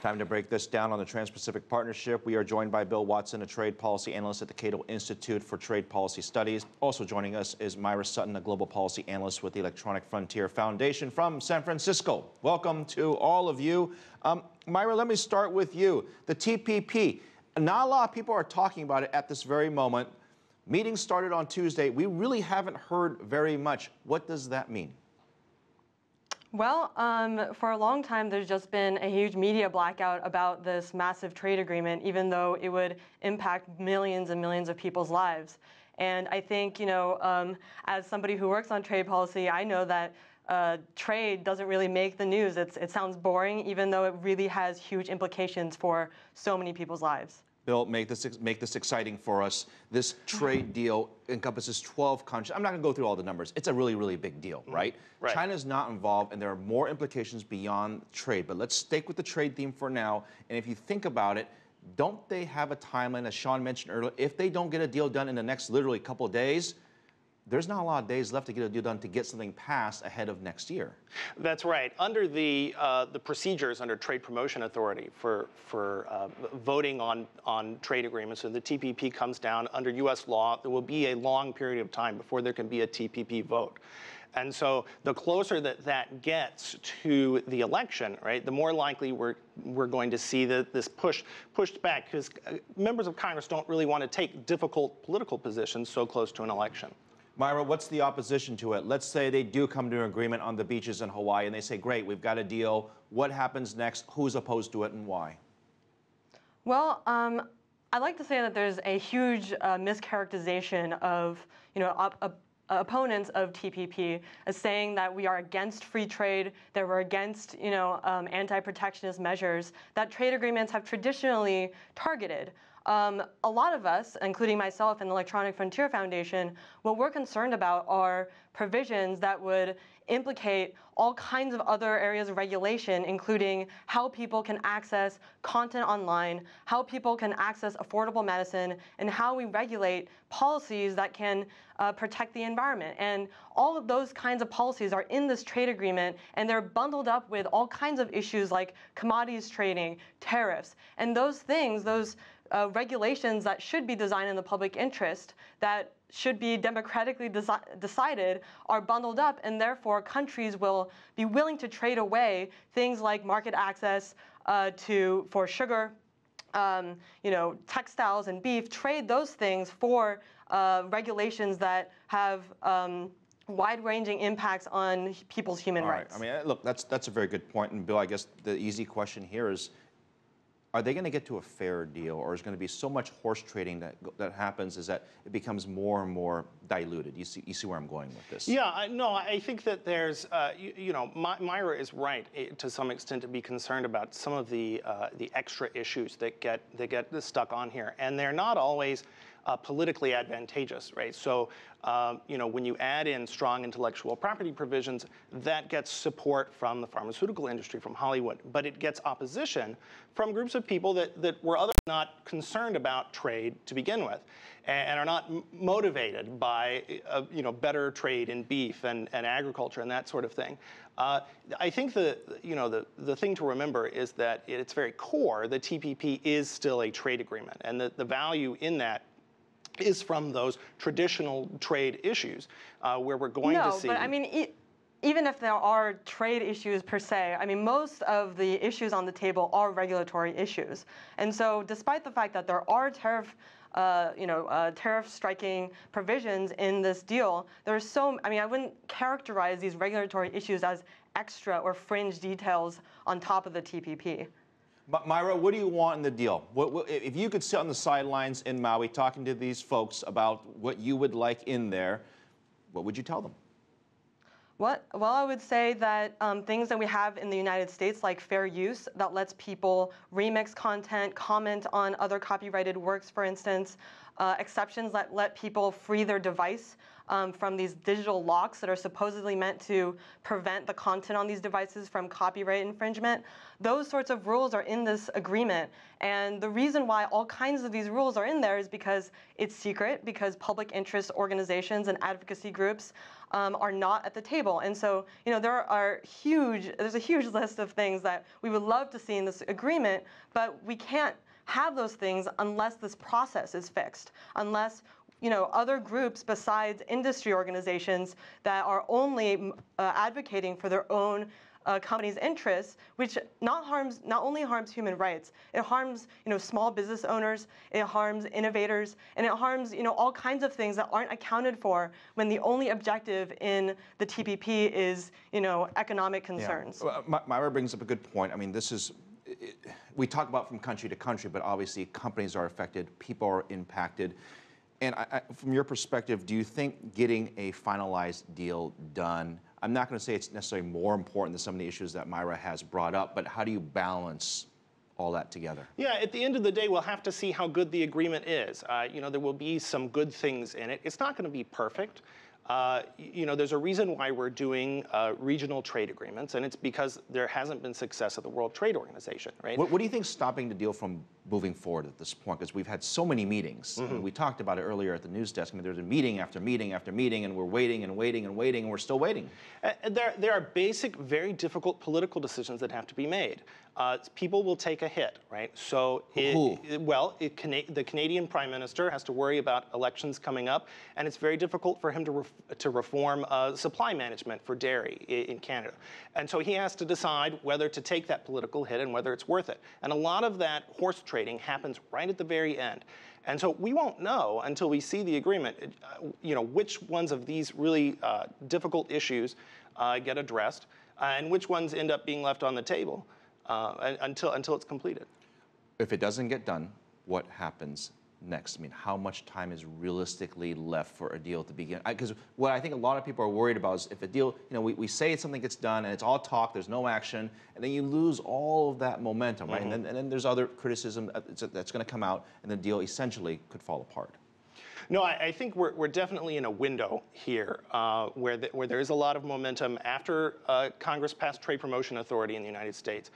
Time to break this down on the Trans-Pacific Partnership. We are joined by Bill Watson, a trade policy analyst at the Cato Institute for Trade Policy Studies. Also joining us is Maira Sutton, a global policy analyst with the Electronic Frontier Foundation from San Francisco. Welcome to all of you. Maira, let me start with you. The TPP, not a lot of people are talking about it at this very moment. Meetings started on Tuesday. We really haven't heard very much. What does that mean? Well, for a long time, there's just been a huge media blackout about this massive trade agreement, even though it would impact millions and millions of people's lives. And I think, as somebody who works on trade policy, I know that trade doesn't really make the news. It sounds boring, even though it really has huge implications for so many people's lives. Bill, make this exciting for us. This trade deal encompasses 12 countries. I'm not going to go through all the numbers. It's a really, really big deal, right? Right. China's not involved, and there are more implications beyond trade. But let's stick with the trade theme for now. And if you think about it, don't they have a timeline, as Sean mentioned earlier? If they don't get a deal done in the next literally couple of days, there's not a lot of days left to get a deal done to get something passed ahead of next year. That's right. Under the procedures under Trade Promotion Authority for voting on trade agreements, so the TPP comes down under U.S. law, there will be a long period of time before there can be a TPP vote. And so the closer that gets to the election, right, the more likely we're going to see this pushed back, because members of Congress don't really want to take difficult political positions so close to an election. Maira, what's the opposition to it? Let's say they do come to an agreement on the beaches in Hawaii and they say, great, we've got a deal. What happens next? Who's opposed to it and why? Well, I'd like to say that there's a huge mischaracterization of, opponents of TPP as saying that we are against free trade, that we're against, anti-protectionist measures that trade agreements have traditionally targeted. A lot of us, including myself and the Electronic Frontier Foundation, what we're concerned about are provisions that would implicate all kinds of other areas of regulation, including how people can access content online, how people can access affordable medicine, and how we regulate policies that can protect the environment. And all of those kinds of policies are in this trade agreement, and they're bundled up with all kinds of issues like commodities trading, tariffs, and those things, those regulations that should be designed in the public interest, that should be democratically decided, are bundled up, and therefore countries will be willing to trade away things like market access for sugar, textiles and beef, trade those things for regulations that have wide-ranging impacts on people's human rights. I mean, look, that's a very good point. And Bill, I guess the easy question here is, are they going to get to a fair deal, or is going to be so much horse trading that happens is that it becomes more and more diluted? You see where I'm going with this? Yeah, I think that there's, Maira is right to some extent to be concerned about some of the extra issues that get stuck on here, and they're not always politically advantageous, right? So, when you add in strong intellectual property provisions, that gets support from the pharmaceutical industry, from Hollywood, but it gets opposition from groups of people that were otherwise not concerned about trade to begin with, and are not motivated by, better trade in beef and agriculture and that sort of thing. I think the thing to remember is that at its very core, the TPP is still a trade agreement, and the value in that is from those traditional trade issues where we're going to see. No, but I mean, even if there are trade issues per se, I mean, most of the issues on the table are regulatory issues. And so despite the fact that there are tariff striking provisions in this deal, there's I wouldn't characterize these regulatory issues as extra or fringe details on top of the TPP. Maira, what do you want in the deal? If you could sit on the sidelines in Maui talking to these folks about what you would like in there, what would you tell them? Well, I would say that things that we have in the United States, like fair use, that lets people remix content, comment on other copyrighted works, for instance, exceptions that let people free their device from these digital locks that are supposedly meant to prevent the content on these devices from copyright infringement. Those sorts of rules are in this agreement. And the reason why all kinds of these rules are in there is because it's secret, because public interest organizations and advocacy groups are not at the table. And so, there's a huge list of things that we would love to see in this agreement, but we can't have those things unless this process is fixed, unless other groups besides industry organizations that are only advocating for their own companies' interests, which not only harms human rights, it harms small business owners, it harms innovators, and it harms all kinds of things that aren't accounted for when the only objective in the TPP is economic concerns. Yeah. Myra brings up a good point. I mean, we talk about from country to country, but obviously companies are affected, people are impacted. And from your perspective, do you think getting a finalized deal done, I'm not going to say it's necessarily more important than some of the issues that Myra has brought up, but how do you balance all that together? Yeah, at the end of the day, we'll have to see how good the agreement is. There will be some good things in it. It's not going to be perfect. There's a reason why we're doing regional trade agreements, and it's because there hasn't been success at the World Trade Organization, right? What do you think is stopping the deal from moving forward at this point? Because we've had so many meetings. Mm-hmm. I mean, we talked about it earlier at the news desk. I mean, there's a meeting after meeting after meeting, and we're waiting and waiting and waiting, and we're still waiting. There are basic, very difficult political decisions that have to be made. People will take a hit, right? So, the Canadian Prime Minister has to worry about elections coming up, and it's very difficult for him to reform supply management for dairy in Canada. And so he has to decide whether to take that political hit and whether it's worth it. And a lot of that horse trading happens right at the very end. And so we won't know until we see the agreement, which ones of these really difficult issues get addressed and which ones end up being left on the table until it's completed. If it doesn't get done, what happens next? I mean, how much time is realistically left for a deal to begin? Because what I think a lot of people are worried about is if a deal, we say something gets done and it's all talk, there's no action, and then you lose all of that momentum, right? Mm-hmm. And then there's other criticism that's going to come out, and the deal essentially could fall apart. No, I think we're definitely in a window here where there is a lot of momentum. After Congress passed Trade Promotion Authority in the United States,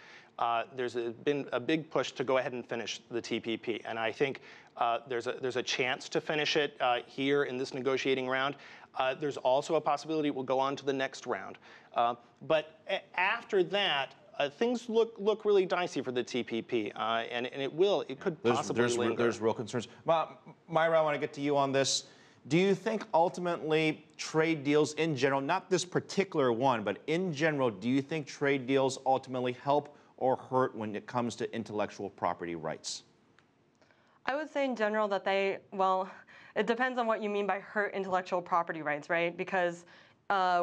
there's been a big push to go ahead and finish the TPP, and I think there's a chance to finish it here in this negotiating round. There's also a possibility it will go on to the next round. But after that, things look really dicey for the TPP, and it could possibly linger. There's real concerns. Myra, I want to get to you on this. Do you think ultimately trade deals in general, not this particular one, but in general, do you think trade deals ultimately help or hurt when it comes to intellectual property rights? I would say in general that it depends on what you mean by hurt intellectual property rights, right? Because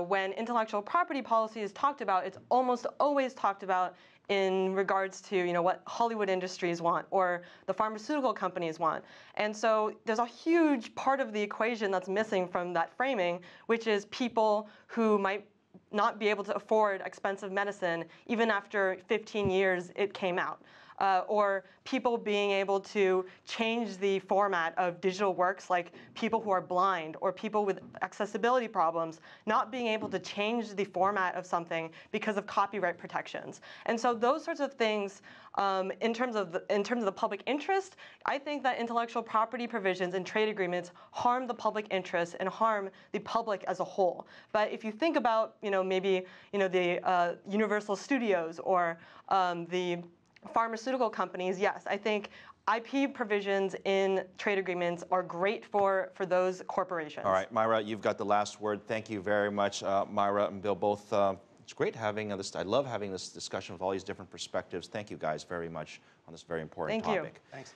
when intellectual property policy is talked about, it's almost always talked about in regards to what Hollywood industries want or the pharmaceutical companies want. And so there's a huge part of the equation that's missing from that framing, which is people who might not be able to afford expensive medicine even after 15 years it came out. Or people being able to change the format of digital works, like people who are blind or people with accessibility problems, not being able to change the format of something because of copyright protections. And so those sorts of things, in terms of the public interest, I think that intellectual property provisions in trade agreements harm the public interest and harm the public as a whole. But if you think about, maybe the Universal Studios or the pharmaceutical companies, yes, I think IP provisions in trade agreements are great for those corporations. All right, Myra, you've got the last word. Thank you very much, Myra and Bill, both. It's great having this. I love having this discussion with all these different perspectives. Thank you guys very much on this very important topic. Thank you. Thanks.